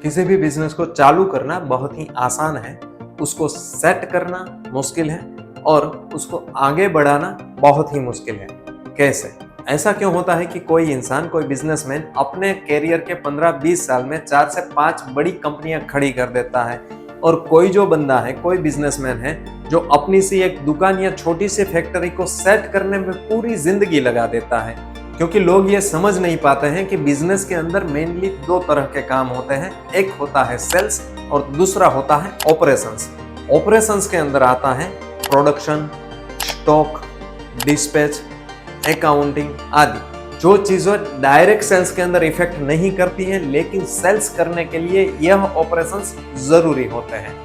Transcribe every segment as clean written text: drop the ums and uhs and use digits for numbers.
किसी भी बिजनेस को चालू करना बहुत ही आसान है, उसको सेट करना मुश्किल है और उसको आगे बढ़ाना बहुत ही मुश्किल है। कैसे? ऐसा क्यों होता है कि कोई इंसान, कोई बिजनेसमैन अपने कैरियर के 15-20 साल में 4 से 5 बड़ी कंपनियां खड़ी कर देता है, और कोई जो बंदा है, कोई बिजनेसमैन है जो अपनी सी एक दुकान या छोटी सी फैक्ट्री को सेट करने में पूरी जिंदगी लगा देता है। क्योंकि लोग ये समझ नहीं पाते हैं कि बिजनेस के अंदर मेनली 2 तरह के काम होते हैं, एक होता है सेल्स और दूसरा होता है ऑपरेशंस। ऑपरेशंस के अंदर आता है प्रोडक्शन, स्टॉक, डिस्पैच, अकाउंटिंग आदि, जो चीजें डायरेक्ट सेल्स के अंदर इफेक्ट नहीं करती हैं, लेकिन सेल्स करने के लिए यह ऑपरेशंस जरूरी होते हैं।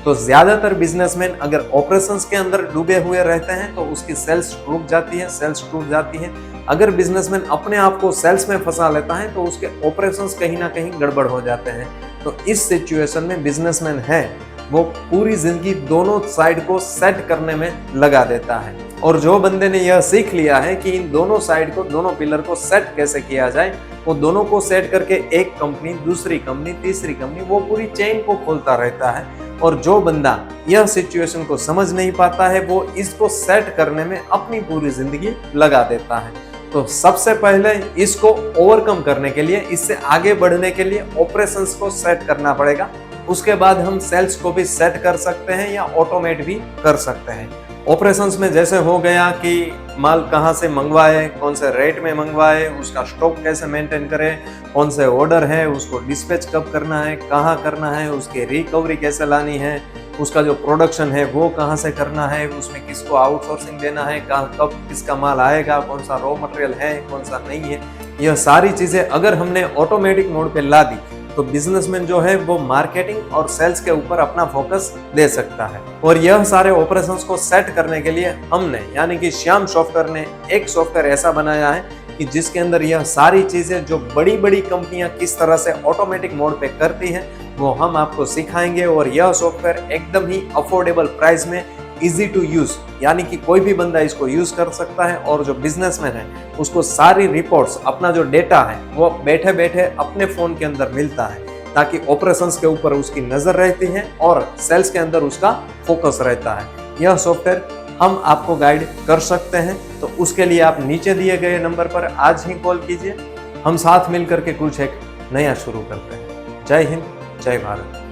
तो ज्यादातर बिजनेसमैन अगर ऑपरेशंस के अंदर डूबे हुए रहते हैं तो उसकी सेल्स रुक जाती है, सेल्स टूट जाती है। अगर बिजनेसमैन अपने आप को सेल्स में फंसा लेता है तो उसके ऑपरेशंस कहीं ना कहीं गड़बड़ हो जाते हैं। तो इस सिचुएशन में बिजनेसमैन है वो पूरी जिंदगी दोनों साइड को सेट करने में लगा देता है। और जो बंदे ने यह सीख लिया है कि इन दोनों साइड को, दोनों पिलर को सेट कैसे किया जाए, वो दोनों को सेट करके एक कंपनी, दूसरी कंपनी, तीसरी कंपनी, वो पूरी चेन को खोलता रहता है। और जो बंदा यह सिचुएशन को समझ नहीं पाता है वो इसको सेट करने में अपनी पूरी जिंदगी लगा देता है। तो सबसे पहले इसको ओवरकम करने के लिए, इससे आगे बढ़ने के लिए ऑपरेशंस को सेट करना पड़ेगा। उसके बाद हम सेल्स को भी सेट कर सकते हैं या ऑटोमेट भी कर सकते हैं। ऑपरेशंस में जैसे हो गया कि माल कहाँ से मंगवाए, कौन से रेट में मंगवाए, उसका स्टॉक कैसे मेंटेन करें, कौन से ऑर्डर है, उसको डिस्पैच कब करना है, कहाँ करना है, उसकी रिकवरी कैसे लानी है, उसका जो प्रोडक्शन है वो कहाँ से करना है, उसमें किसको आउटसोर्सिंग देना है, कब किसका माल आएगा, कौन सा रॉ मटेरियल है, कौन सा नहीं है। यह सारी चीजें अगर हमने ऑटोमेटिक मोड पे ला दी तो बिजनेसमैन जो है वो मार्केटिंग और सेल्स के ऊपर अपना फोकस दे सकता है। और यह सारे ऑपरेशंस को सेट करने के लिए हमने, यानी कि श्याम सॉफ्टवेयर ने एक सॉफ्टवेयर ऐसा बनाया है कि जिसके अंदर यह सारी चीजें जो बड़ी बड़ी कंपनियां किस तरह से ऑटोमेटिक मोड पे करती हैं वो हम आपको सिखाएंगे। और यह सॉफ्टवेयर एकदम ही अफोर्डेबल प्राइस में, इजी टू यूज, यानी कि कोई भी बंदा इसको यूज कर सकता है। और जो बिजनेसमैन है उसको सारी रिपोर्ट्स, अपना जो डेटा है वो बैठे बैठे अपने फोन के अंदर मिलता है, ताकि ऑपरेशंस के ऊपर उसकी नजर रहती है और सेल्स के अंदर उसका फोकस रहता है। यह सॉफ्टवेयर हम आपको गाइड कर सकते हैं, तो उसके लिए आप नीचे दिए गए नंबर पर आज ही कॉल कीजिए। हम साथ मिलकर के कुछ एक नया शुरू करते हैं। जय हिंद, जय भारत।